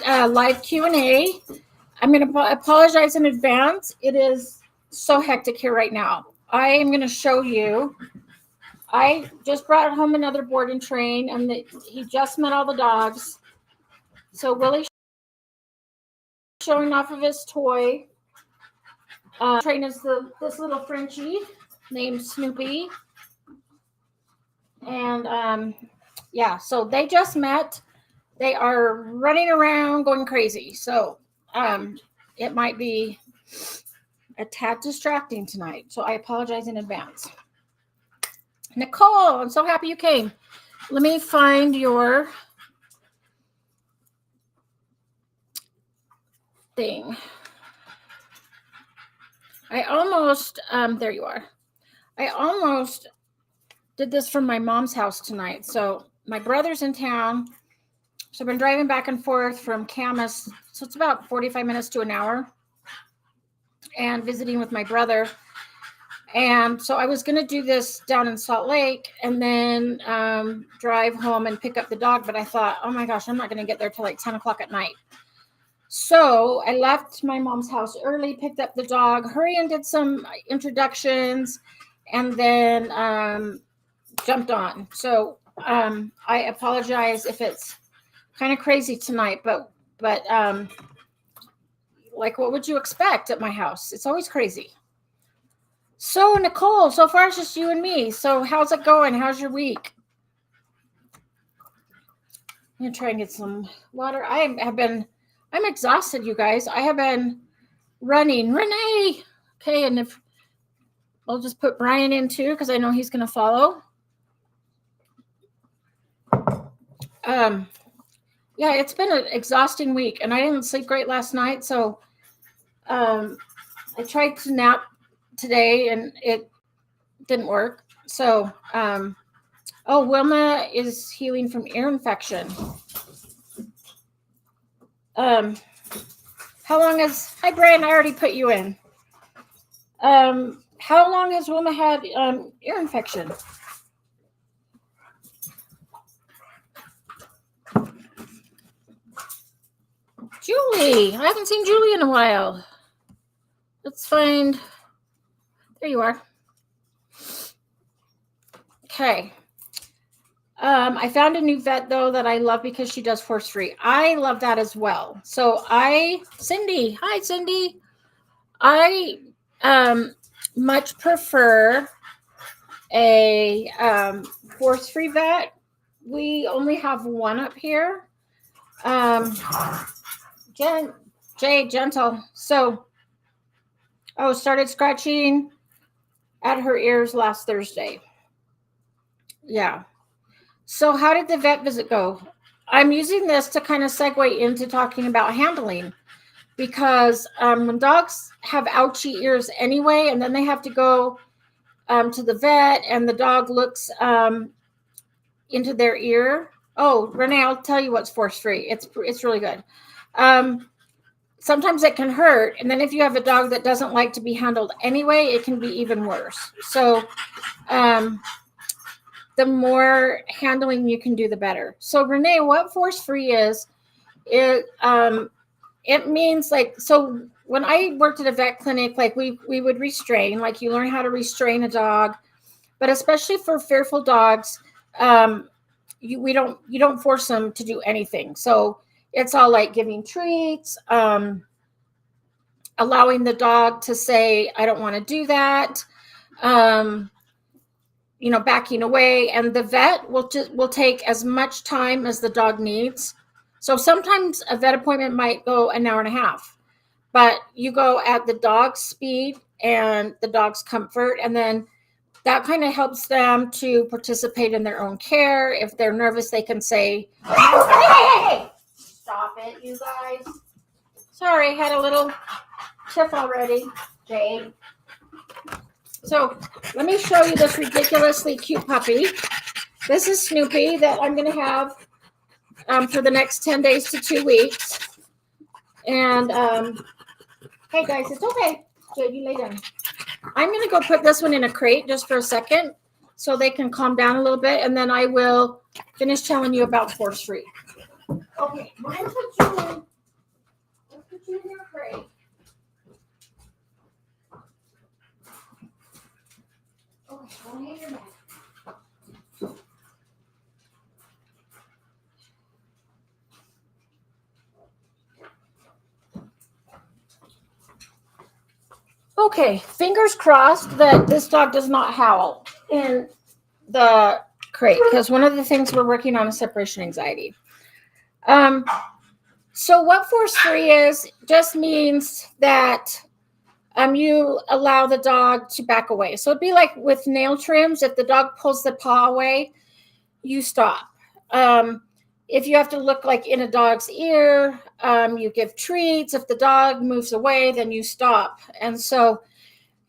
live Q&A. I'm going to apologize in advance. It is so hectic here right now. I am going to show you. I just brought home another board and train, and he just met all the dogs. So Willie's showing off of his toy. Train is this little Frenchie named Snoopy. And yeah, so they just met. They are running around going crazy. So it might be a tad distracting tonight. So I apologize in advance. Nicole, I'm so happy you came. Let me find your thing. I almost, there you are. I almost did this from my mom's house tonight. So my brother's in town. So I've been driving back and forth from Camas. So it's about 45 minutes to an hour. And visiting with my brother. And so I was going to do this down in Salt Lake and then drive home and pick up the dog. But I thought, oh my gosh, I'm not going to get there till like 10 o'clock at night. So I left my mom's house early, picked up the dog, hurried and did some introductions, and then jumped on. So I apologize if it's kind of crazy tonight, but like, what would you expect at my house? It's always crazy. So Nicole, so far it's just you and me. So how's it going? How's your week? I'm gonna try and get some water. I'm exhausted, you guys. I have been running. Renee. Okay, and if I'll just put Brian in too, because I know he's gonna follow. Yeah, it's been an exhausting week, and I didn't sleep great last night, so I tried to nap today, and it didn't work. So, Wilma is healing from ear infection. How long hi, Brian, I already put you in. How long has Wilma had ear infection? Julie, I haven't seen Julie in a while. Let's find, there you are. Okay. I found a new vet though that I love because she does force free. I love that as well. So Cindy, hi Cindy. I much prefer a force free vet. We only have one up here. Jay Gentle. So, started scratching at her ears last Thursday. Yeah. So how did the vet visit go? I'm using this to kind of segue into talking about handling, because when dogs have ouchy ears anyway, and then they have to go to the vet and the dog looks into their ear. Oh, Renee, I'll tell you what's force free. It's really good. Sometimes it can hurt. And then if you have a dog that doesn't like to be handled anyway, it can be even worse. So the more handling you can do, the better. So Renee, what force free is, it means like, so when I worked at a vet clinic, like we would restrain, like you learn how to restrain a dog, but especially for fearful dogs, you don't force them to do anything. So it's all like giving treats, allowing the dog to say, I don't want to do that, backing away. And the vet will take as much time as the dog needs. So sometimes a vet appointment might go an hour and a half, but you go at the dog's speed and the dog's comfort. And then that kind of helps them to participate in their own care. If they're nervous, they can say, hey, stop it, you guys. Sorry, had a little tiff already, Jade. So let me show you this ridiculously cute puppy. This is Snoopy that I'm going to have for the next 10 days to 2 weeks. And hey, guys, it's okay. Jade, you lay down. I'm going to go put this one in a crate just for a second so they can calm down a little bit, and then I will finish telling you about force free. Okay, we're going to put you in Junior crate. Oh, don't hang your neck. Okay, fingers crossed that this dog does not howl in the crate, because one of the things we're working on is separation anxiety. So what force free is just means that you allow the dog to back away. So it'd be like with nail trims. If the dog pulls the paw away, you stop. If you have to look like in a dog's ear, you give treats. If the dog moves away, then you stop. And so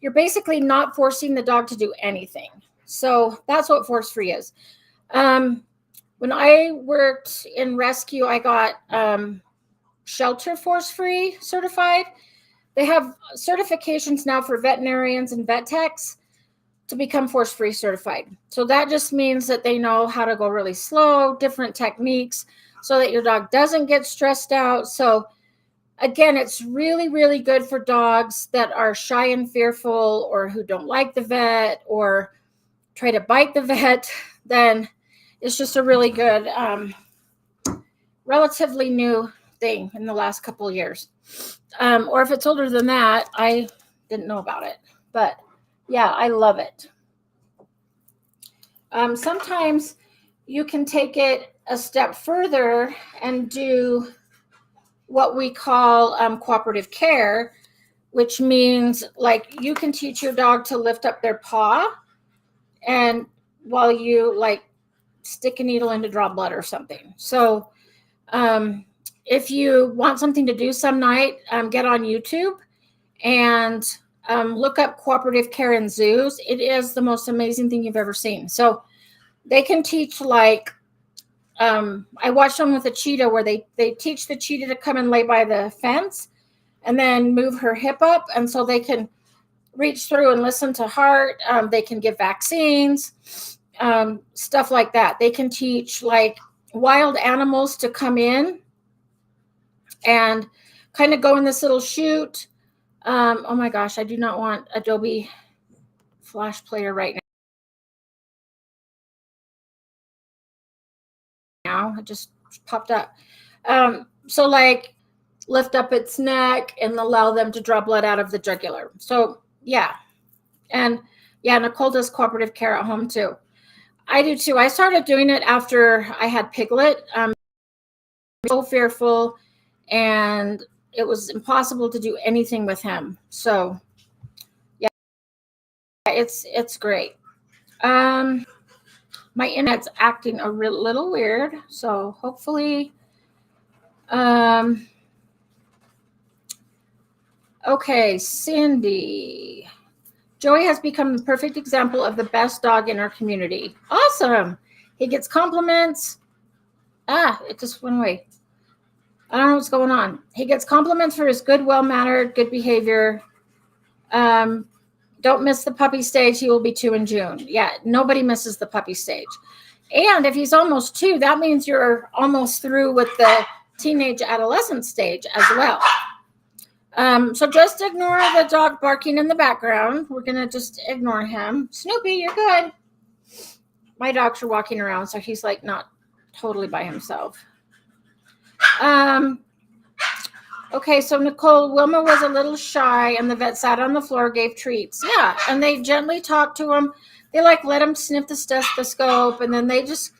you're basically not forcing the dog to do anything. So that's what force free is. When I worked in rescue, I got shelter force free certified. They have certifications now for veterinarians and vet techs to become force free certified. So that just means that they know how to go really slow, different techniques, so that your dog doesn't get stressed out. So again, it's really, really good for dogs that are shy and fearful, or who don't like the vet, or try to bite the vet. Then it's just a really good, relatively new thing in the last couple of years. Or if it's older than that, I didn't know about it. But yeah, I love it. Sometimes you can take it a step further and do what we call cooperative care, which means like you can teach your dog to lift up their paw, and while you like stick a needle in to draw blood or something. So if you want something to do some night, get on YouTube and look up cooperative care in zoos. It is the most amazing thing you've ever seen. So they can teach like, I watched one with a cheetah where they teach the cheetah to come and lay by the fence and then move her hip up. And so they can reach through and listen to heart. They can give vaccines, stuff like that. They can teach like wild animals to come in and kind of go in this little chute. Oh my gosh, I do not want Adobe Flash Player right now. It just popped up. So like lift up its neck and allow them to draw blood out of the jugular. So yeah. And yeah, Nicole does cooperative care at home too. I do too. I started doing it after I had Piglet. So fearful, and it was impossible to do anything with him. So yeah, it's great. My internet's acting a little weird, so hopefully okay, Cindy. Joey has become the perfect example of the best dog in our community. Awesome. He gets compliments. It just went away. I don't know what's going on. He gets compliments for his good, well-mannered, good behavior. Don't miss the puppy stage. He will be 2 in June. Yeah, nobody misses the puppy stage. And if he's almost 2, that means you're almost through with the teenage adolescent stage as well. So just ignore the dog barking in the background. We're going to just ignore him. Snoopy, you're good. My dogs are walking around, so he's like not totally by himself. Okay, so Nicole, Wilma was a little shy, and the vet sat on the floor, gave treats. Yeah, and they gently talked to him. They like let him sniff the stethoscope, and then they just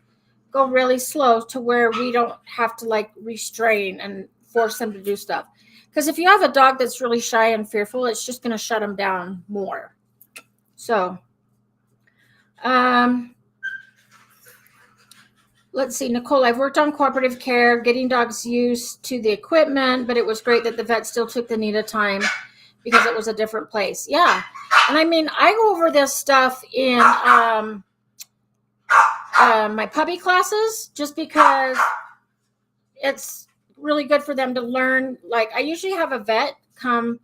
go really slow to where we don't have to like restrain and force them to do stuff. Because if you have a dog that's really shy and fearful, it's just going to shut them down more. So, let's see, Nicole, I've worked on cooperative care, getting dogs used to the equipment, but it was great that the vet still took the need of time because it was a different place. Yeah. And I mean, I go over this stuff in my puppy classes just because it's really good for them to learn. Like I usually have a vet come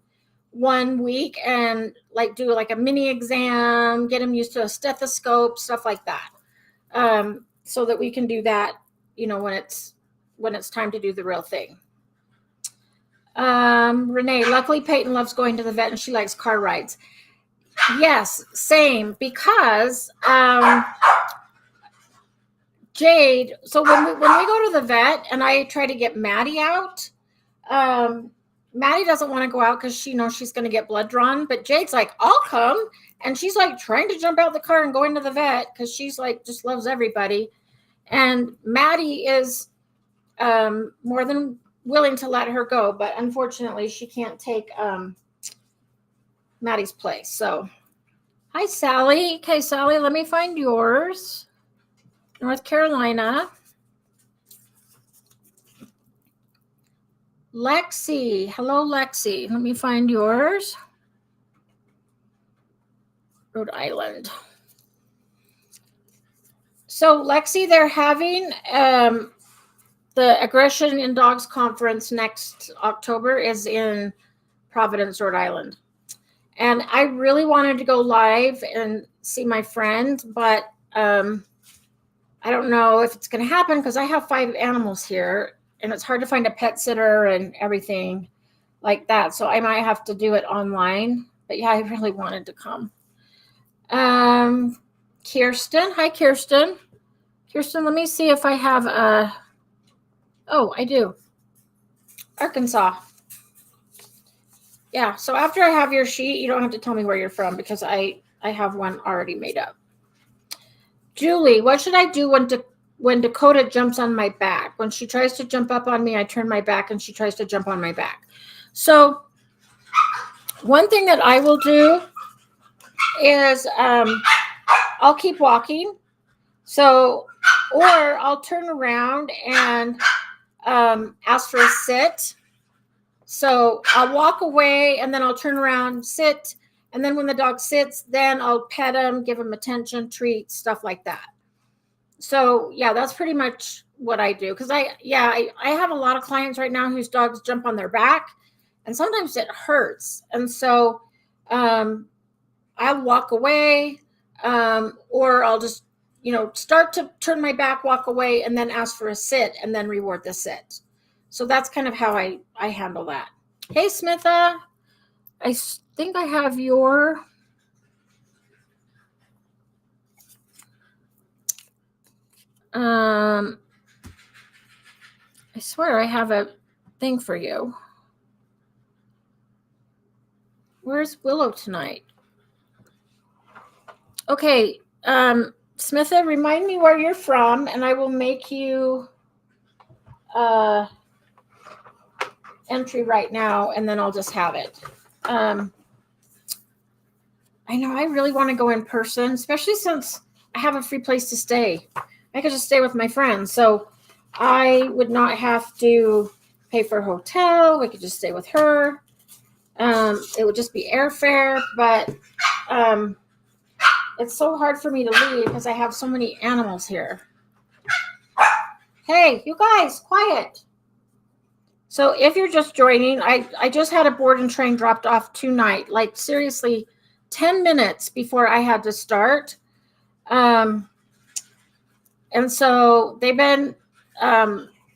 1 week and like do like a mini exam, get them used to a stethoscope, stuff like that. So that we can do that, when it's time to do the real thing. Renee, luckily Peyton loves going to the vet and she likes car rides. Yes, same, because Jade, so when we go to the vet and I try to get Maddie out, Maddie doesn't want to go out because she knows she's going to get blood drawn, but Jade's like, I'll come. And she's like trying to jump out the car and go into the vet because she's like, just loves everybody. And Maddie is more than willing to let her go, but unfortunately she can't take Maddie's place. So, hi, Sally. Okay, Sally, let me find yours. North Carolina. Lexi. Hello, Lexi. Let me find yours. Rhode Island. So, Lexi, they're having the Aggression in Dogs conference next October is in Providence, Rhode Island. And I really wanted to go live and see my friend, but I don't know if it's going to happen because I have 5 animals here and it's hard to find a pet sitter and everything like that. So I might have to do it online. But yeah, I really wanted to come. Kirsten. Hi, Kirsten. Kirsten, let me see if I have a... Oh, I do. Arkansas. Yeah, so after I have your sheet, you don't have to tell me where you're from because I have one already made up. Julie, what should I do when Dakota jumps on my back? When she tries to jump up on me, I turn my back and she tries to jump on my back. So one thing that I will do is I'll keep walking. So, or I'll turn around and ask for a sit. So I'll walk away and then I'll turn around, sit. And then when the dog sits, then I'll pet him, give him attention, treats, stuff like that. So yeah, that's pretty much what I do. Because I have a lot of clients right now whose dogs jump on their back, and sometimes it hurts. And so I'll walk away, or I'll just start to turn my back, walk away, and then ask for a sit, and then reward the sit. So that's kind of how I handle that. Hey, Smitha. I think I have your... I swear I have a thing for you. Where's Willow tonight? Okay, Smitha, remind me where you're from, and I will make you entry right now, and then I'll just have it. I know I really want to go in person, especially since I have a free place to stay. I could just stay with my friends, so I would not have to pay for a hotel. We could just stay with her. It would just be airfare, but it's so hard for me to leave because I have so many animals here. Hey, you guys, quiet. So if you're just joining, I just had a board and train dropped off tonight, like seriously 10 minutes before I had to start. And so they've been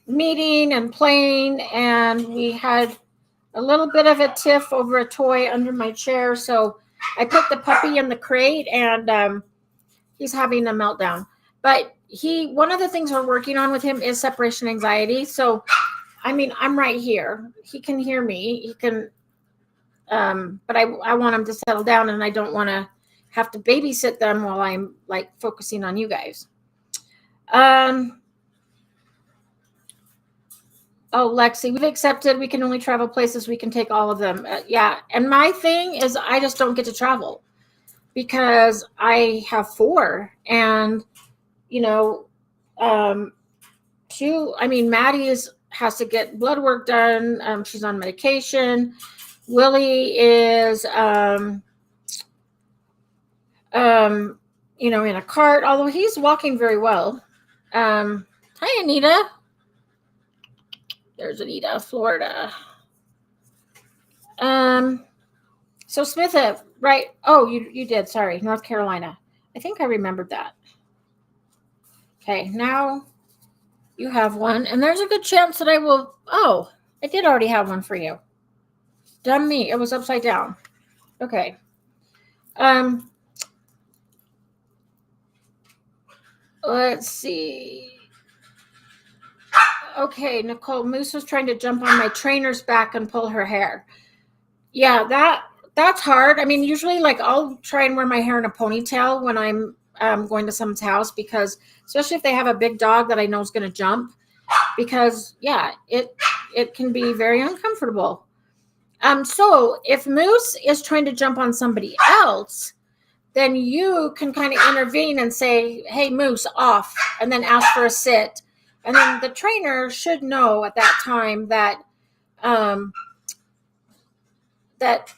meeting and playing, and we had a little bit of a tiff over a toy under my chair. So I put the puppy in the crate, and he's having a meltdown. But one of the things we're working on with him is separation anxiety. So, I mean, I'm right here. He can hear me. He can, but I want him to settle down, and I don't want to have to babysit them while I'm like focusing on you guys. Oh, Lexi, we've accepted we can only travel places. We can take all of them. Yeah. And my thing is I just don't get to travel because I have 4. And, Maddie has to get blood work done. She's on medication. Willie is, in a cart, although he's walking very well. Hi, Anita. There's Anita, Florida. So Smitha, right? Oh, you did. Sorry, North Carolina. I think I remembered that. Okay, now you have one, and there's a good chance that I will. Oh, I did already have one for you. Dumb me. It was upside down. Okay. Let's see. Okay, Nicole, Moose was trying to jump on my trainer's back and pull her hair. Yeah, that's hard. I mean, usually, like, I'll try and wear my hair in a ponytail when I'm going to someone's house, because especially if they have a big dog that I know is going to jump, because yeah, it can be very uncomfortable. So if Moose is trying to jump on somebody else, then you can kind of intervene and say, "Hey, Moose, off," and then ask for a sit. And then the trainer should know at that time that that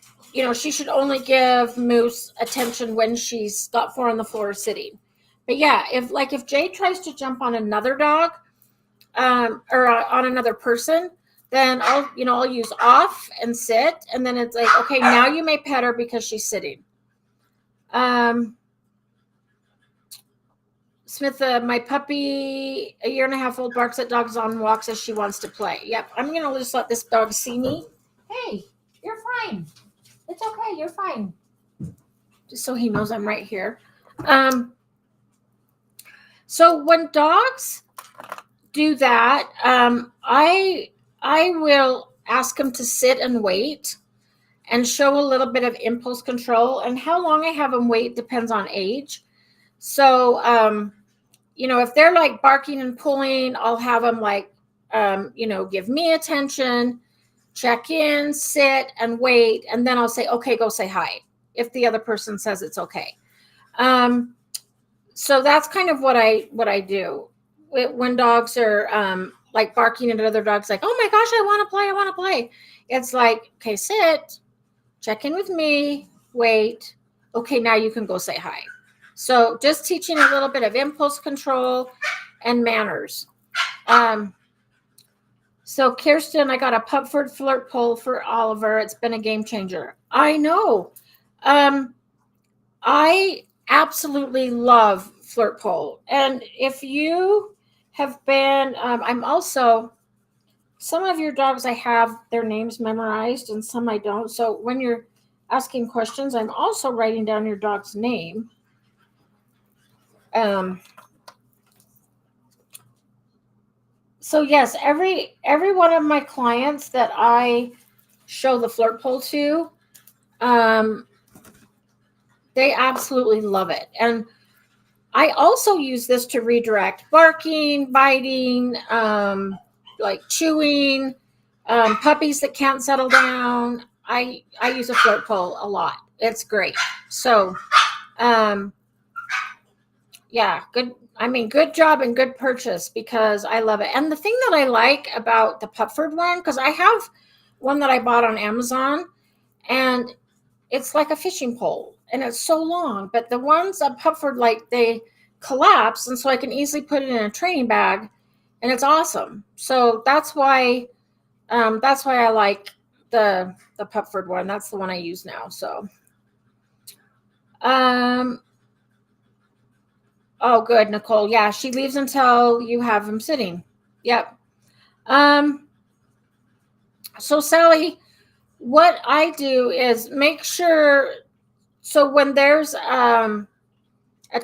she should only give Moose attention when she's got 4 on the floor sitting. But yeah, if Jay tries to jump on another dog or on another person, then I'll use off and sit, and then it's like, okay, now you may pet her because she's sitting. Smith, my puppy, a 1.5-year-old, barks at dogs on walks as she wants to play. Yep, I'm gonna just let this dog see me. Hey, you're fine. It's okay, you're fine. Just so he knows I'm right here. So when dogs do that, I will ask them to sit and wait and show a little bit of impulse control. And how long I have them wait depends on age. So, if they're like barking and pulling, I'll have them like, give me attention, check in, sit and wait. And then I'll say, okay, go say hi, if the other person says it's okay. So that's kind of what I do when dogs are like barking at other dogs, like, oh my gosh, I want to play. It's like, okay, sit, check in with me, wait. Okay, now you can go say hi. So just teaching a little bit of impulse control and manners. So Kirsten, I got a Pupford Flirt Pull for Oliver. It's been a game changer. I know. I absolutely love Flirt Pull. And if you have been, I'm also, some of your dogs, I have their names memorized and some I don't. So when you're asking questions, I'm also writing down your dog's name. So yes, every one of my clients that I show the Flirt Pull to, they absolutely love it. And I also use this to redirect barking, biting, like chewing, puppies that can't settle down. I use a Flirt Pull a lot. It's great. So, yeah, good. I mean, good job and good purchase, because I love it. And the thing that I like about the Pupford one, because I have one that I bought on Amazon, and it's like a fishing pole, and it's so long. But the ones at Pupford, like, they collapse, and so I can easily put it in a training bag, and it's awesome. So that's why I like the Pupford one. That's the one I use now. So, oh, good, Nicole. Yeah, she leaves until you have him sitting. Yep. So Sally, what I do is make sure, so when there's a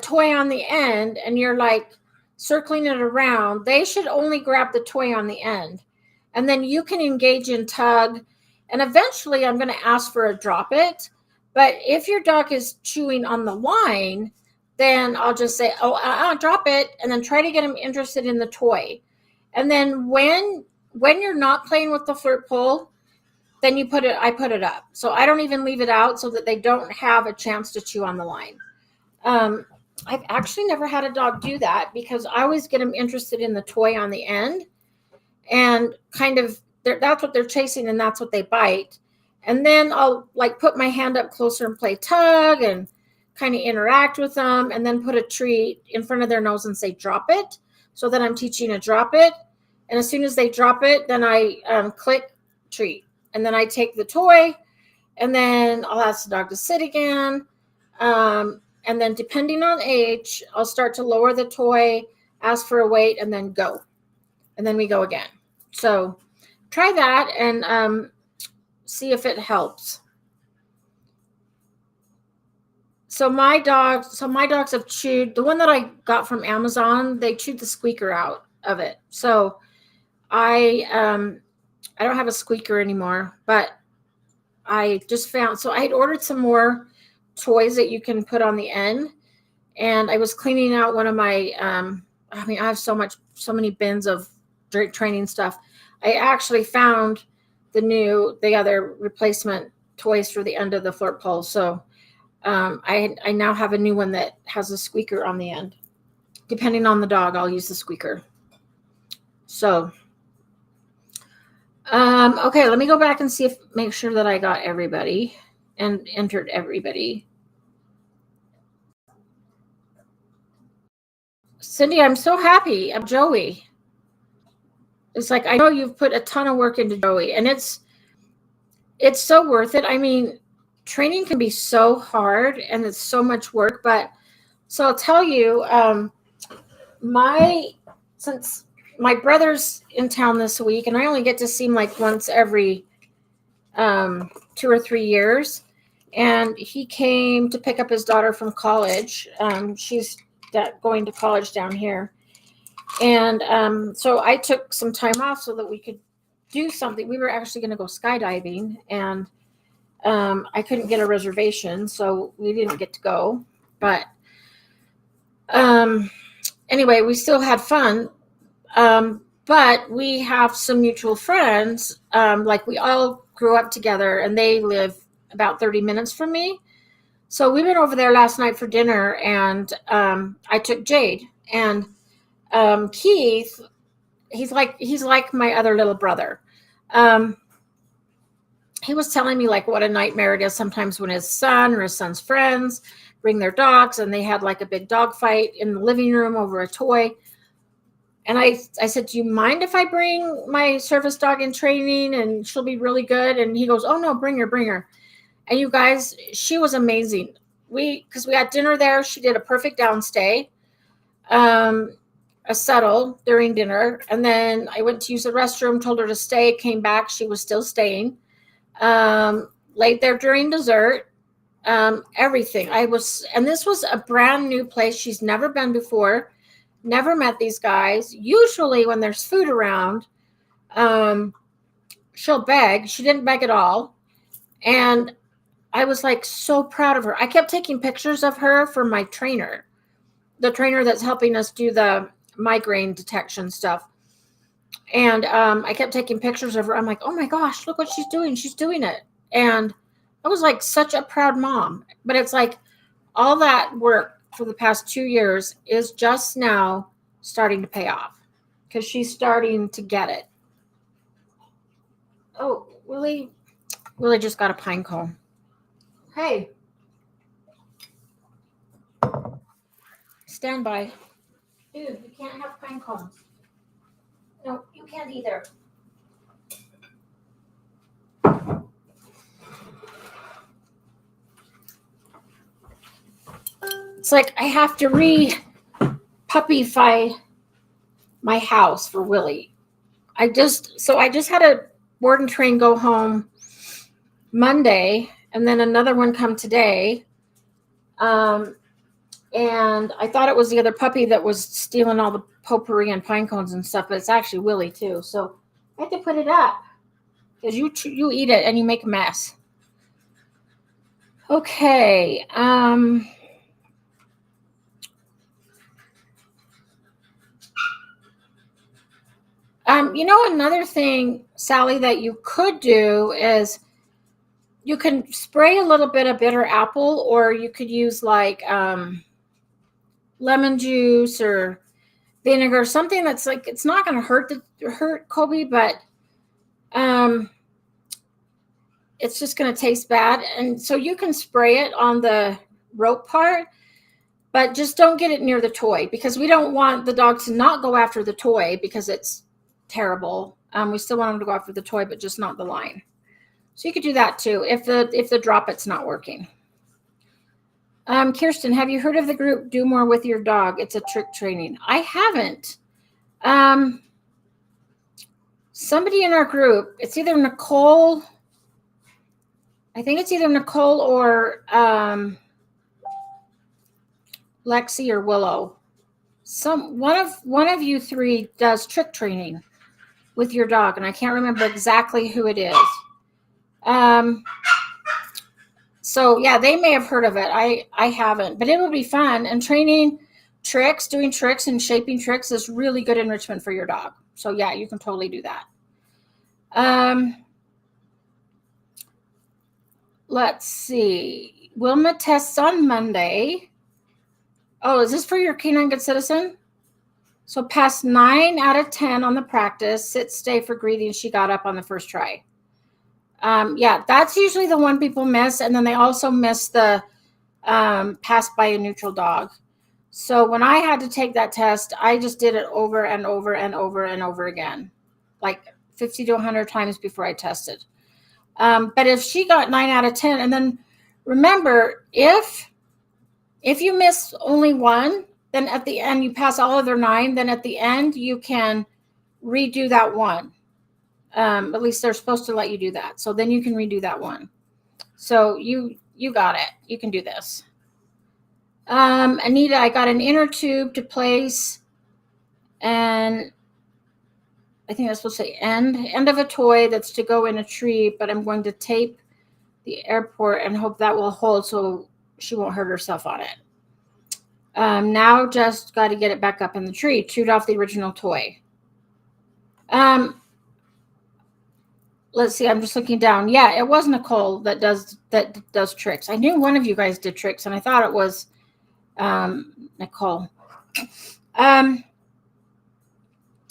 toy on the end and you're like circling it around, they should only grab the toy on the end. And then you can engage in tug. And eventually I'm going to ask for a drop it. But if your dog is chewing on the line, then I'll just say, oh, drop it, and then try to get him interested in the toy. And then when you're not playing with the Flirt Pull, then I put it up. So I don't even leave it out so that they don't have a chance to chew on the line. I've actually never had a dog do that, because I always get them interested in the toy on the end, and kind of that's what they're chasing, and that's what they bite. And then I'll like put my hand up closer and play tug and kind of interact with them, and then put a treat in front of their nose and say, drop it. So that I'm teaching a drop it. And as soon as they drop it, then I click treat. And then I take the toy, and then I'll ask the dog to sit again. And then depending on age, I'll start to lower the toy, ask for a wait, and then go. And then we go again. So try that. And see if it helps. So my dogs have chewed, the one that I got from Amazon, they chewed the squeaker out of it. So I don't have a squeaker anymore, but I just found, so I had ordered some more toys that you can put on the end, and I was cleaning out one of my I have so many bins of training stuff. I actually found the other replacement toys for the end of the Flirt Pull. So I now have a new one that has a squeaker on the end. Depending on the dog, I'll use the squeaker. So okay, let me go back and make sure that I got everybody and entered everybody. Cindy, I'm so happy. I'm Joey. It's like, I know you've put a ton of work into Joey, and it's so worth it. I mean, training can be so hard and it's so much work, but so I'll tell you, since my brother's in town this week, and I only get to see him like once every 2 or 3 years, and he came to pick up his daughter from college. She's going to college down here, and so I took some time off so that we could do something. We were actually going to go skydiving, and I couldn't get a reservation, so we didn't get to go. But anyway, we still had fun. But we have some mutual friends. Like, we all grew up together, and they live about 30 minutes from me. So we went over there last night for dinner, and I took Jade, and Keith. He's like my other little brother. He was telling me like what a nightmare it is sometimes when his son or his son's friends bring their dogs, and they had like a big dog fight in the living room over a toy. And I said, do you mind if I bring my service dog in training and she'll be really good? And he goes, oh no, bring her. And you guys, she was amazing. Because we had dinner there. She did a perfect downstay, a settle during dinner. And then I went to use the restroom, told her to stay, came back. She was still staying. Laid there during dessert, everything. And this was a brand new place. She's never been before. Never met these guys. Usually when there's food around, she'll beg. She didn't beg at all. And I was like so proud of her. I kept taking pictures of her for my trainer, the trainer that's helping us do the migraine detection stuff. And I kept taking pictures of her. I'm like, oh my gosh, look what she's doing. She's doing it. And I was like such a proud mom. But it's like all that work for the past 2 years is just now starting to pay off because she's starting to get it. Oh, Willie just got a pine cone. Hey, stand by. Dude, you can't have pine cones. No, you can't either. It's like I have to re-puppyfy my house for Willie. I just had a board and train go home Monday, and then another one come today. And I thought it was the other puppy that was stealing all the potpourri and pine cones and stuff, but it's actually Willie too. So I had to put it up because you eat it and you make a mess. Okay. Another thing, Sally, that you could do is you can spray a little bit of bitter apple, or you could use like lemon juice or vinegar, something that's like, it's not going to hurt Kobe, but it's just going to taste bad. And so you can spray it on the rope part, but just don't get it near the toy, because we don't want the dog to not go after the toy because it's terrible. We still want them to go after the toy, but just not the line. So you could do that too if the drop it's not working. Kirsten, have you heard of the group Do More With Your Dog? It's a trick training. I haven't. Somebody in our group, it's either Nicole I think it's either Nicole or Lexi or Willow. One of you three does trick training with your dog, and I can't remember exactly who it is. So yeah, they may have heard of it. I haven't, but it will be fun. And training tricks, doing tricks and shaping tricks is really good enrichment for your dog. So yeah, you can totally do that. Let's see. Wilma tests on Monday. Oh, is this for your Canine Good Citizen? So passed 9 out of 10 on the practice. Sit, stay for greeting. She got up on the first try. Yeah, that's usually the one people miss. And then they also miss the pass by a neutral dog. So when I had to take that test, I just did it over and over and over and over again, like 50 to 100 times before I tested. But if she got 9 out of 10, and then remember, if you miss only one, then at the end you pass all other 9, then at the end you can redo that one. At least they're supposed to let you do that. So then you can redo that one. So you got it. You can do this. Anita, I got an inner tube to place, and I think that's supposed to say end of a toy that's to go in a tree, but I'm going to tape the airport and hope that will hold so she won't hurt herself on it. Now just got to get it back up in the tree. Chewed off the original toy. Let's see. I'm just looking down. Yeah, it was Nicole that does tricks. I knew one of you guys did tricks, and I thought it was Nicole.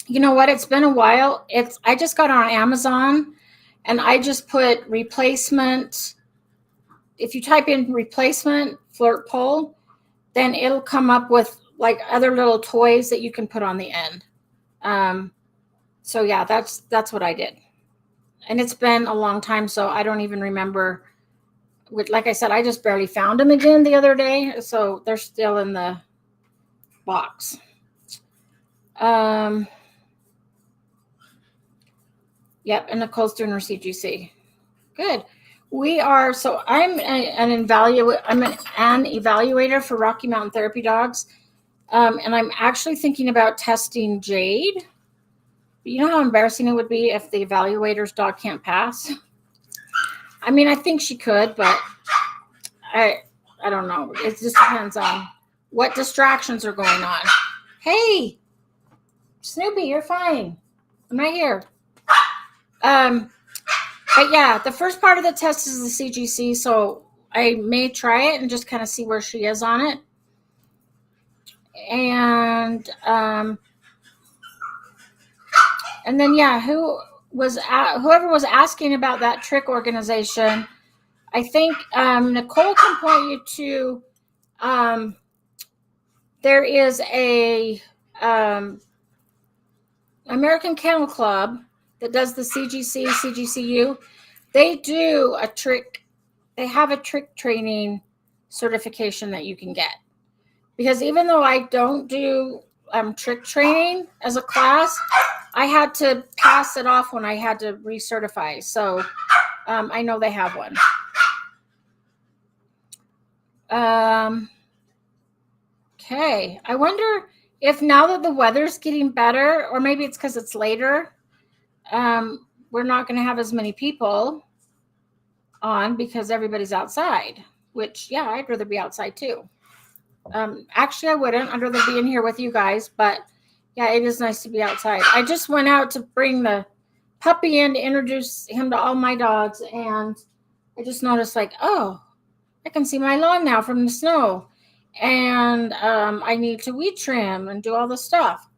You know what? It's been a while. I just got on Amazon, and I just put replacement. If you type in replacement Flirt Pull, then it'll come up with like other little toys that you can put on the end. So yeah, that's what I did. And it's been a long time, so I don't even remember. Like I said, I just barely found them again the other day, so they're still in the box. Yep, and Nicole's doing her CGC. Good. We are, so I'm an evaluator for Rocky Mountain Therapy Dogs, and I'm actually thinking about testing Jade. You know how embarrassing it would be if the evaluator's dog can't pass? I mean, I think she could, but I don't know. It just depends on what distractions are going on. Hey, Snoopy, you're fine. I'm right here. But yeah, the first part of the test is the CGC, so I may try it and just kind of see where she is on it. And then yeah, whoever was asking about that trick organization, I think Nicole can point you to. There is a American Kennel Club that does the CGC, CGCU. They do a trick. They have a trick training certification that you can get. Because even though I don't do trick training as a class, I had to pass it off when I had to recertify. So I know they have one. Okay. I wonder if now that the weather's getting better, or maybe it's because it's later, we're not going to have as many people on because everybody's outside, which, yeah, I'd rather be outside too. Actually, I wouldn't. I'd rather be in here with you guys, but yeah, it is nice to be outside. I just went out to bring the puppy in to introduce him to all my dogs, and I just noticed like, oh, I can see my lawn now from the snow, and I need to weed trim and do all the stuff.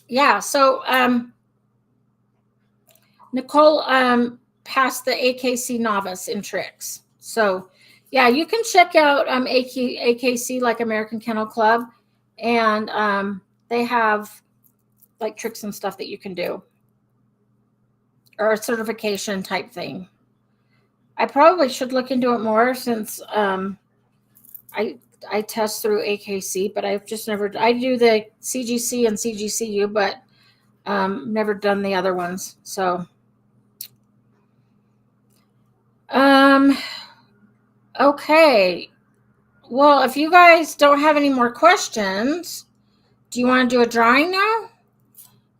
Yeah, so Nicole passed the AKC novice in tricks. So yeah, you can check out AKC, like American Kennel Club, and they have like tricks and stuff that you can do, or a certification type thing. I probably should look into it more since I test through AKC, but I've just never. I do the CGC and CGCU, but never done the other ones. So Um, okay. Well, if you guys don't have any more questions, do you want to do a drawing now?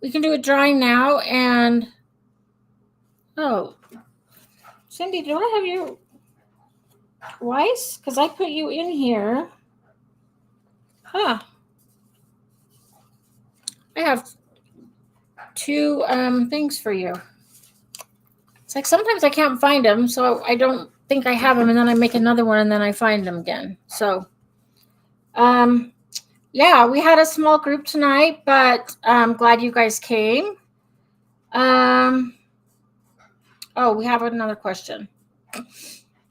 We can do a drawing now. And oh, Cindy, do I have you twice? Because I put you in here. Huh. I have two things for you. It's like sometimes I can't find them, so I don't think I have them, and then I make another one, and then I find them again. So, yeah, we had a small group tonight, but I'm glad you guys came. Oh, we have another question.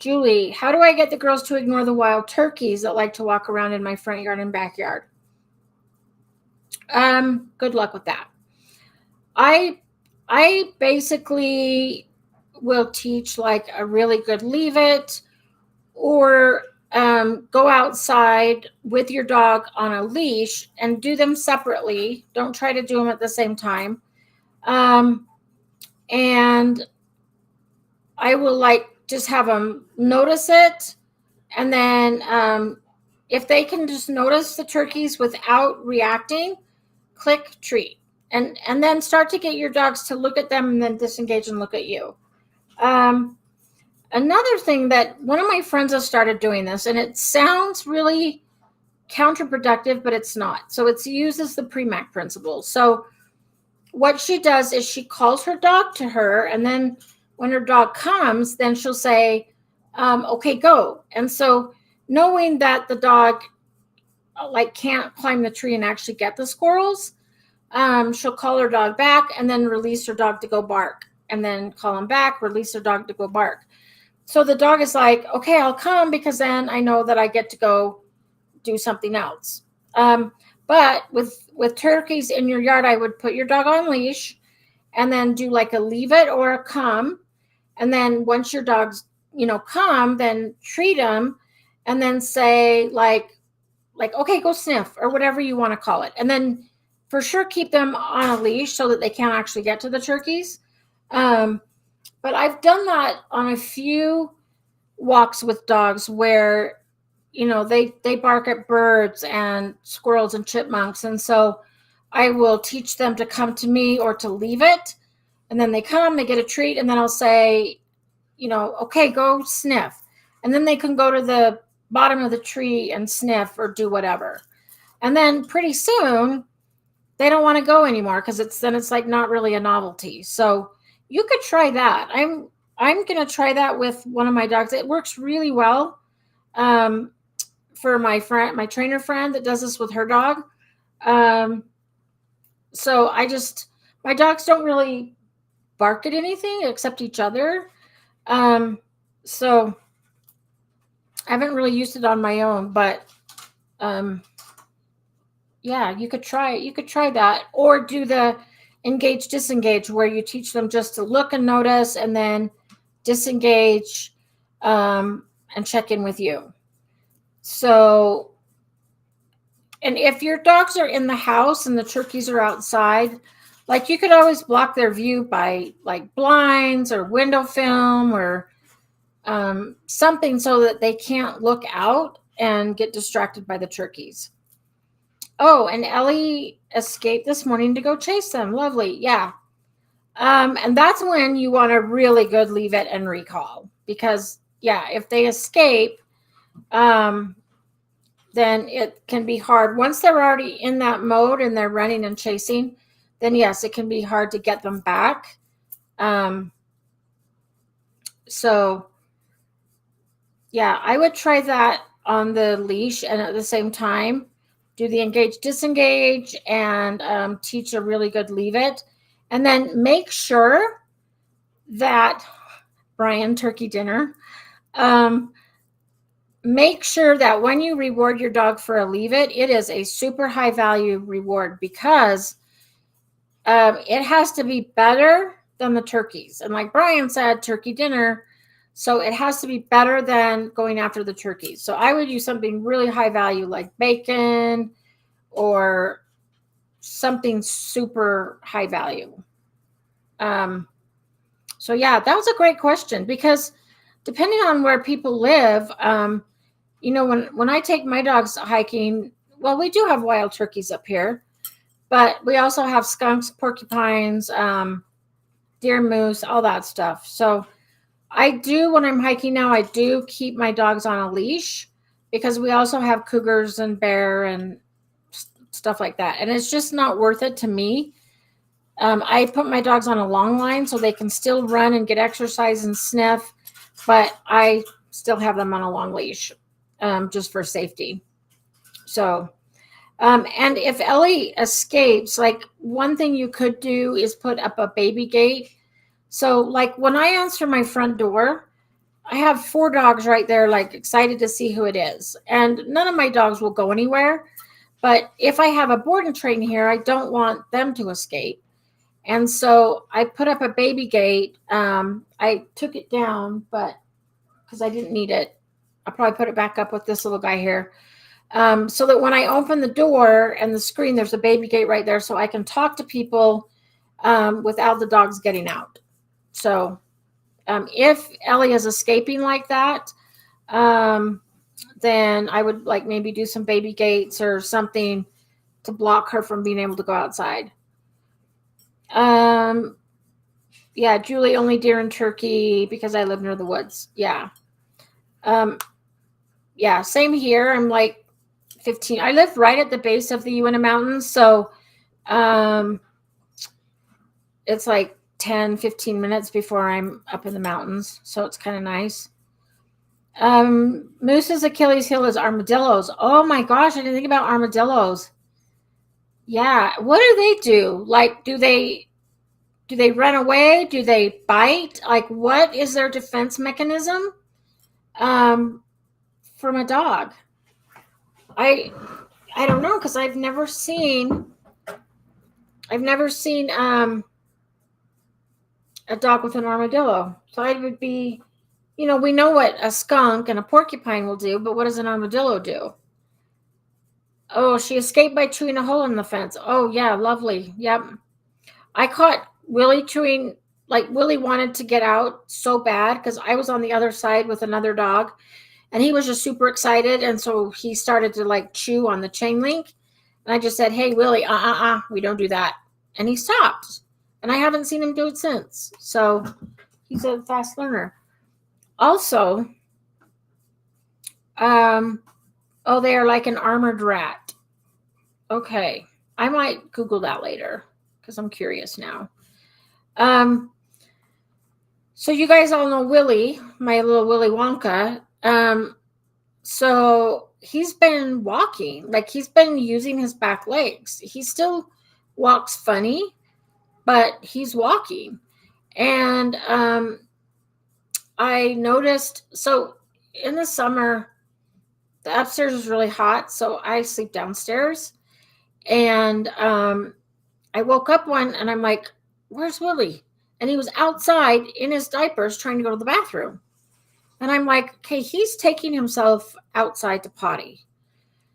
Julie, how do I get the girls to ignore the wild turkeys that like to walk around in my front yard and backyard? Good luck with that. I basically will teach like a really good leave it, or go outside with your dog on a leash and do them separately. Don't try to do them at the same time. And I will like just have them notice it. And then if they can just notice the turkeys without reacting, click treat. And then start to get your dogs to look at them and then disengage and look at you. Another thing that one of my friends has started doing this, and it sounds really counterproductive, but it's not. So it uses the Premack principle. So what she does is she calls her dog to her, and then when her dog comes, then she'll say, okay, go. And so knowing that the dog like can't climb the tree and actually get the squirrels, she'll call her dog back and then release her dog to go bark, and then call him back, release her dog to go bark. So the dog is like, okay, I'll come because then I know that I get to go do something else. But with turkeys in your yard, I would put your dog on leash and then do like a leave it or a come. And then once your dog's, come, then treat them and then say like, okay, go sniff or whatever you want to call it. And then for sure keep them on a leash so that they can't actually get to the turkeys. But I've done that on a few walks with dogs where, they bark at birds and squirrels and chipmunks. And so I will teach them to come to me or to leave it. And then they come, they get a treat. And then I'll say, okay, go sniff. And then they can go to the bottom of the tree and sniff or do whatever. And then pretty soon they don't want to go anymore because it's like not really a novelty. So you could try that. I'm going to try that with one of my dogs. It works really well for my trainer friend that does this with her dog. So my dogs don't really bark at anything except each other. So I haven't really used it on my own, but yeah, you could try it. You could try that, or do the engage, disengage, where you teach them just to look and notice and then disengage and check in with you. So, and if your dogs are in the house and the turkeys are outside, like you could always block their view by like blinds or window film or something so that they can't look out and get distracted by the turkeys. Oh, and Ellie escaped this morning to go chase them. Lovely. Yeah. And that's when you want a really good leave it and recall, because yeah, if they escape, then it can be hard. Once they're already in that mode and they're running and chasing, then yes, it can be hard to get them back. So yeah, I would try that on the leash, and at the same time do the engage, disengage, and teach a really good leave it. And then make sure that Brian, turkey dinner, make sure that when you reward your dog for a leave it, it is a super high value reward, because it has to be better than the turkeys. And like Brian said, turkey dinner, so it has to be better than going after the turkeys. So I would use something really high value like bacon or something super high value. So yeah, that was a great question, because depending on where people live, when I take my dogs hiking, well, we do have wild turkeys up here, but we also have skunks, porcupines, deer, moose, all that stuff. So I do, when I'm hiking now, I do keep my dogs on a leash because we also have cougars and bear and stuff like that. And it's just not worth it to me. I put my dogs on a long line so they can still run and get exercise and sniff, but I still have them on a long leash just for safety. So, and if Ellie escapes, like one thing you could do is put up a baby gate. So like when I answer my front door, I have 4 dogs right there, like excited to see who it is. And none of my dogs will go anywhere. But if I have a board and train here, I don't want them to escape. And so I put up a baby gate. I took it down, but because I didn't need it, I'll probably put it back up with this little guy here. So that when I open the door and the screen, there's a baby gate right there so I can talk to people without the dogs getting out. So if Ellie is escaping like that, then I would like maybe do some baby gates or something to block her from being able to go outside. Yeah, Julie, only deer and turkey because I live near the woods. Yeah. Yeah, same here. I'm like 15. I live right at the base of the Uinta Mountains. So it's like 10, 15 minutes before I'm up in the mountains. So it's kind of nice. Moose's Achilles heel is armadillos. Oh my gosh, I didn't think about armadillos. Yeah, what do they do? Like, do they run away? Do they bite? Like, what is their defense mechanism from a dog? I don't know because I've never seen a dog with an armadillo. So I would be, we know what a skunk and a porcupine will do, but what does an armadillo do? Oh, she escaped by chewing a hole in the fence. Oh yeah, lovely. Yep. I caught Willie chewing, like Willie wanted to get out so bad because I was on the other side with another dog and he was just super excited. And so he started to like chew on the chain link. And I just said, hey, Willie, we don't do that. And he stopped. And I haven't seen him do it since. So he's a fast learner. Also, they are like an armored rat. Okay. I might Google that later because I'm curious now. So you guys all know Willie, my little Willy Wonka. So he's been walking, like he's been using his back legs. He still walks funny, but he's walking. And I noticed, so in the summer, the upstairs is really hot, so I sleep downstairs. And I woke up one and I'm like, where's Willie? And he was outside in his diapers trying to go to the bathroom. And I'm like, okay, he's taking himself outside to potty.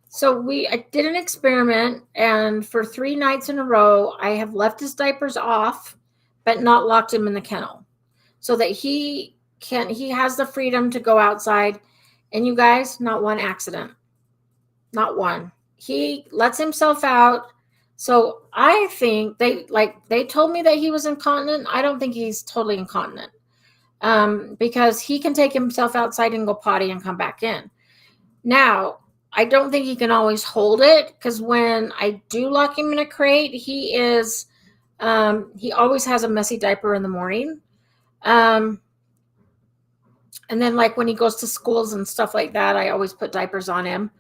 So I did an experiment, and for 3 nights in a row, I have left his diapers off, but not locked him in the kennel so that he has the freedom to go outside. And you guys, not one accident, not one. He lets himself out. So I think they told me that he was incontinent. I don't think he's totally incontinent because he can take himself outside and go potty and come back in. Now, I don't think he can always hold it because when I do lock him in a crate, he always has a messy diaper in the morning. And then like when he goes to schools and stuff like that, I always put diapers on him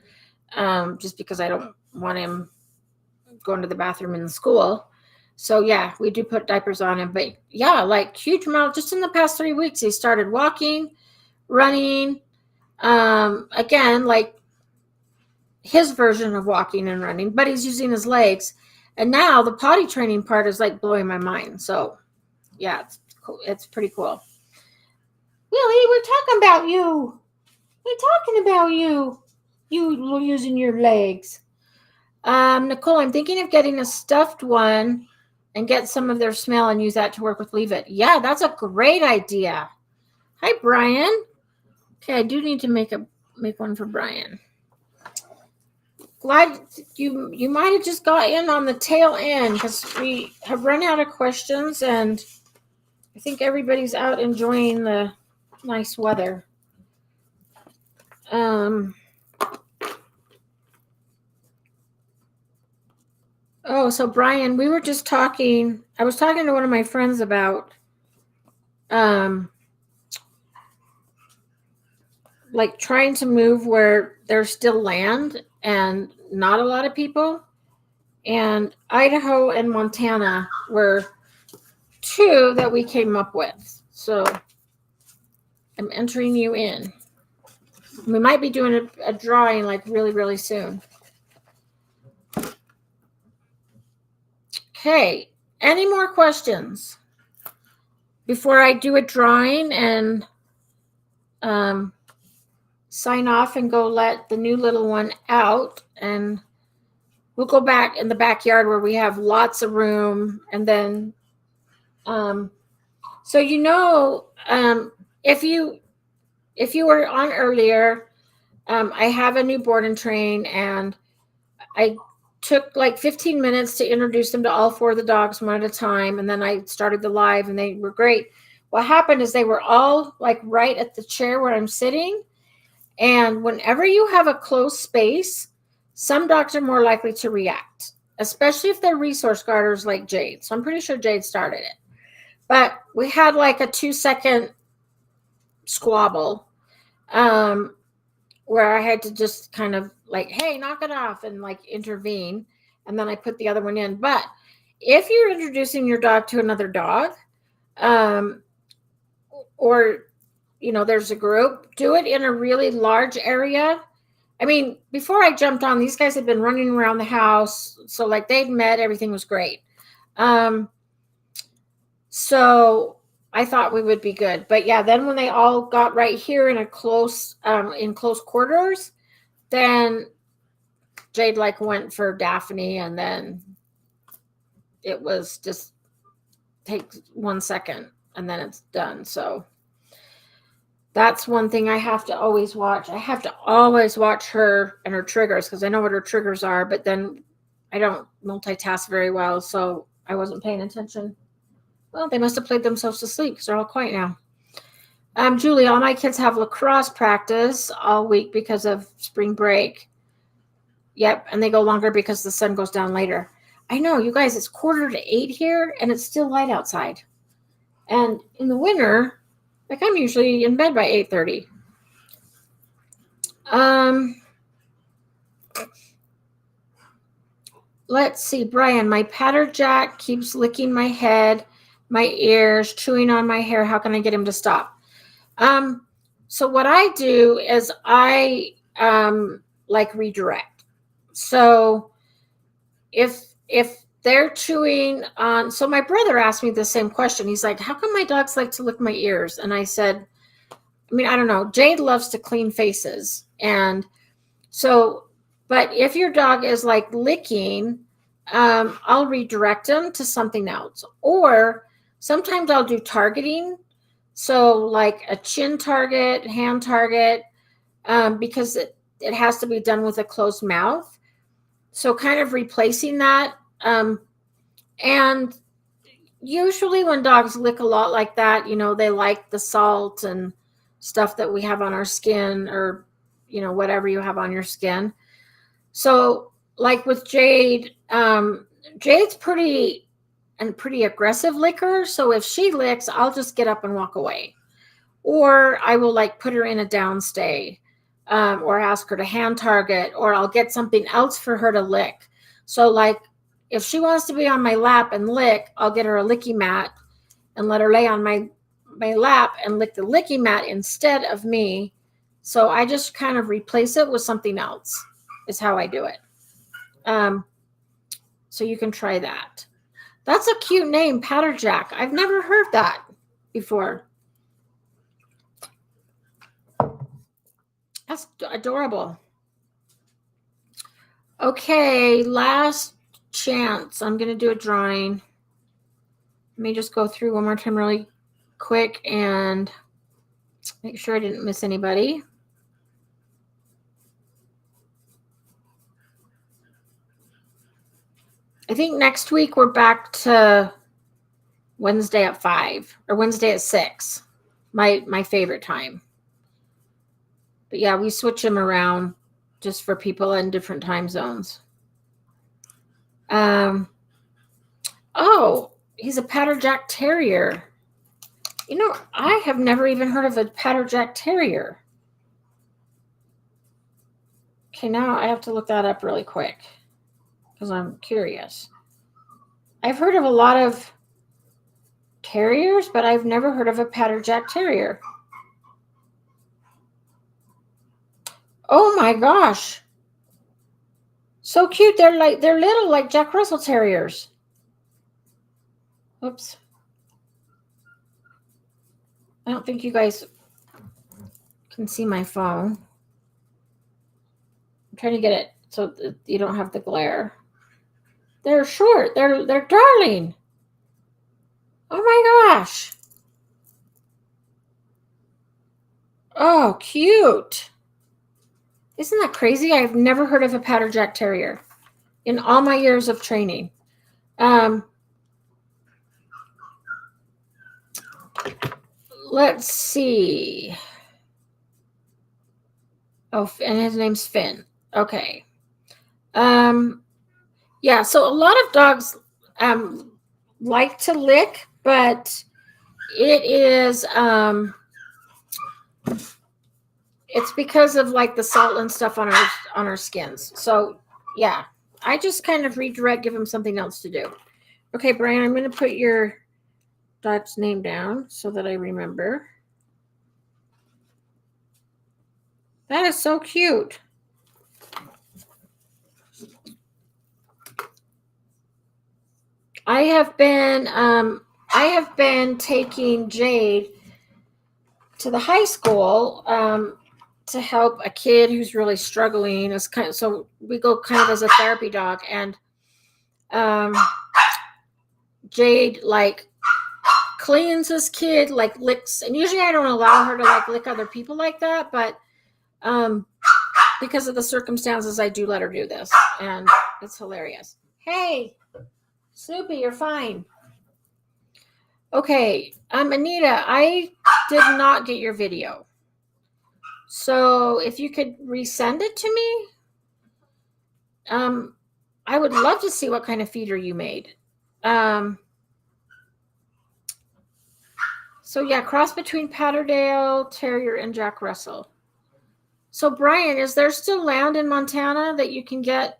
just because I don't want him going to the bathroom in the school. So yeah, we do put diapers on him. But yeah, like huge amount, just in the past 3 weeks, he started walking, running, again, like his version of walking and running, but he's using his legs. And now the potty training part is like blowing my mind. So yeah, it's cool. It's pretty cool. Willie, we're talking about you. We're talking about you. You using your legs. Nicole, I'm thinking of getting a stuffed one and get some of their smell and use that to work with Leave It. Yeah, that's a great idea. Hi, Brian. Okay, I do need to make one for Brian. Glad you might have just got in on the tail end because we have run out of questions and I think everybody's out enjoying the nice weather. Oh, so Brian, we were just talking. I was talking to one of my friends about like trying to move where there's still land and not a lot of people. And Idaho and Montana were two that we came up with. So I'm entering you in. We might be doing a drawing like really, really soon. Okay. Any more questions before I do a drawing and sign off and go let the new little one out? And we'll go back in the backyard where we have lots of room. And then, so if you were on earlier, I have a new board and train, and I took like 15 minutes to introduce them to all four of the dogs one at a time. And then I started the live and they were great. What happened is they were all like right at the chair where I'm sitting. And whenever you have a closed space, some dogs are more likely to react, especially if they're resource guarders like Jade. So I'm pretty sure Jade started it. But we had like a 2-second squabble where I had to just kind of like, hey, knock it off and like intervene. And then I put the other one in. But if you're introducing your dog to another dog, or, there's a group, do it in a really large area. I mean, before I jumped on, these guys had been running around the house. So like they'd met, everything was great. So I thought we would be good. But yeah, then when they all got right here in close quarters, then Jade like went for Daphne, and then it was just takes 1 second and then it's done. So that's one thing I have to always watch. I have to always watch her and her triggers because I know what her triggers are, but then I don't multitask very well, so I wasn't paying attention. Well, they must have played themselves to sleep because they're all quiet now. Julie, all my kids have lacrosse practice all week because of spring break. Yep, and they go longer because the sun goes down later. I know, you guys, it's 7:45 here, and it's still light outside. And in the winter, like I'm usually in bed by 8:30. Let's see, Brian, my patter jack keeps licking my head, my ears, chewing on my hair. How can I get him to stop? So what I do is I like redirect. So if they're chewing on, so my brother asked me the same question. He's like, how come my dogs like to lick my ears? And I said, I don't know. Jade loves to clean faces. And so, but if your dog is like licking, I'll redirect them to something else. Or sometimes I'll do targeting. So like a chin target, hand target, because it has to be done with a closed mouth. So kind of replacing that. And usually when dogs lick a lot like that, they like the salt and stuff that we have on our skin, or, whatever you have on your skin. So like with Jade, Jade's pretty aggressive licker. So if she licks, I'll just get up and walk away. Or I will like put her in a downstay, or ask her to hand target, or I'll get something else for her to lick. So like if she wants to be on my lap and lick, I'll get her a licky mat and let her lay on my lap and lick the licky mat instead of me. So I just kind of replace it with something else is how I do it. So you can try that. That's a cute name, Patterjack. I've never heard that before. That's adorable. Okay, last chance. I'm going to do a drawing. Let me just go through one more time really quick. And Make sure I didn't miss anybody. I think next week we're back to Wednesday at 5 or Wednesday at 6. My favorite time. But yeah, we switch them around just for people in different time zones. Oh, he's a Patter Jack Terrier. You know, I have never even heard of a Patter Jack Terrier. Okay, now I have to look that up really quick because I'm curious. I've heard of a lot of terriers, but I've never heard of a Patter Jack Terrier. Oh my gosh. So cute. They're little like Jack Russell Terriers. Oops. I don't think you guys can see my phone. I'm trying to get it so that you don't have the glare. They're short. They're darling. Oh my gosh. Oh, cute. Isn't that crazy? I've never heard of a Patter Jack Terrier in all my years of training. Let's see. Oh, and his name's Finn. Okay. Yeah, so a lot of dogs like to lick, but it is it's because of like the salt and stuff on our skins. So yeah, I just kind of redirect, give him something else to do. Okay, Brian, I'm going to put your dog's name down so that I remember. That is so cute. I have been taking Jade to the high school to help a kid who's really struggling. So we go kind of as a therapy dog, and Jade like cleans this kid, like licks, and usually I don't allow her to like lick other people like that, but because of the circumstances, I do let her do this, and it's hilarious. Hey, Snoopy, you're fine. Okay, Anita, I did not get your video. So if you could resend it to me, I would love to see what kind of feeder you made. So yeah, cross between Patterdale Terrier and Jack Russell. So Brian, is there still land in Montana that you can get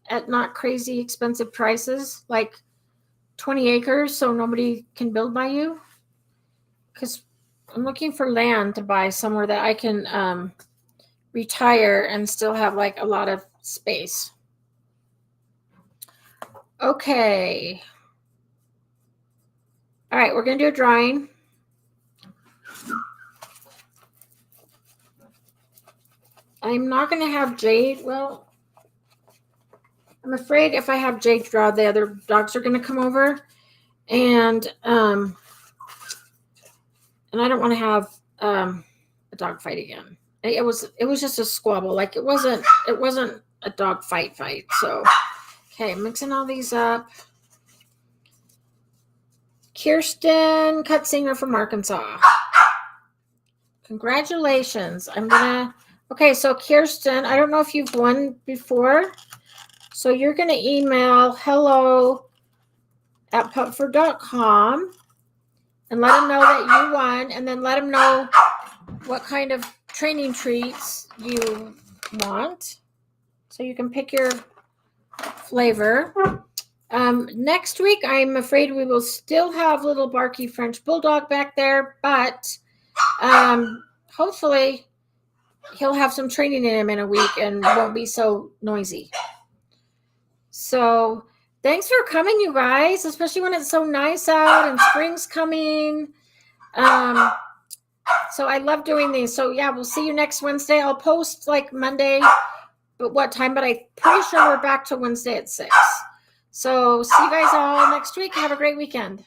at not crazy expensive prices, like 20 acres, so nobody can build by you? Because I'm looking for land to buy somewhere that I can retire and still have like a lot of space. Okay. All right, we're going to do a drawing. I'm not going to have Jade. Well, I'm afraid if I have Jade draw, the other dogs are going to come over, and I don't want to have a dog fight again. It was just a squabble. Like it wasn't a dog fight. So, okay, mixing all these up. Kirsten Cutsinger from Arkansas. Congratulations. Okay, so Kirsten, I don't know if you've won before. So you're going to email hello@pupford.com and let them know that you won, and then let them know what kind of training treats you want so you can pick your flavor. Next week, I'm afraid we will still have little Barky French Bulldog back there, but hopefully he'll have some training in him in a week and won't be so noisy. So thanks for coming, you guys, especially when it's so nice out and spring's coming. So I love doing these. So yeah, we'll see you next Wednesday. I'll post like Monday, but what time? But I'm pretty sure we're back to Wednesday at 6. So see you guys all next week. Have a great weekend.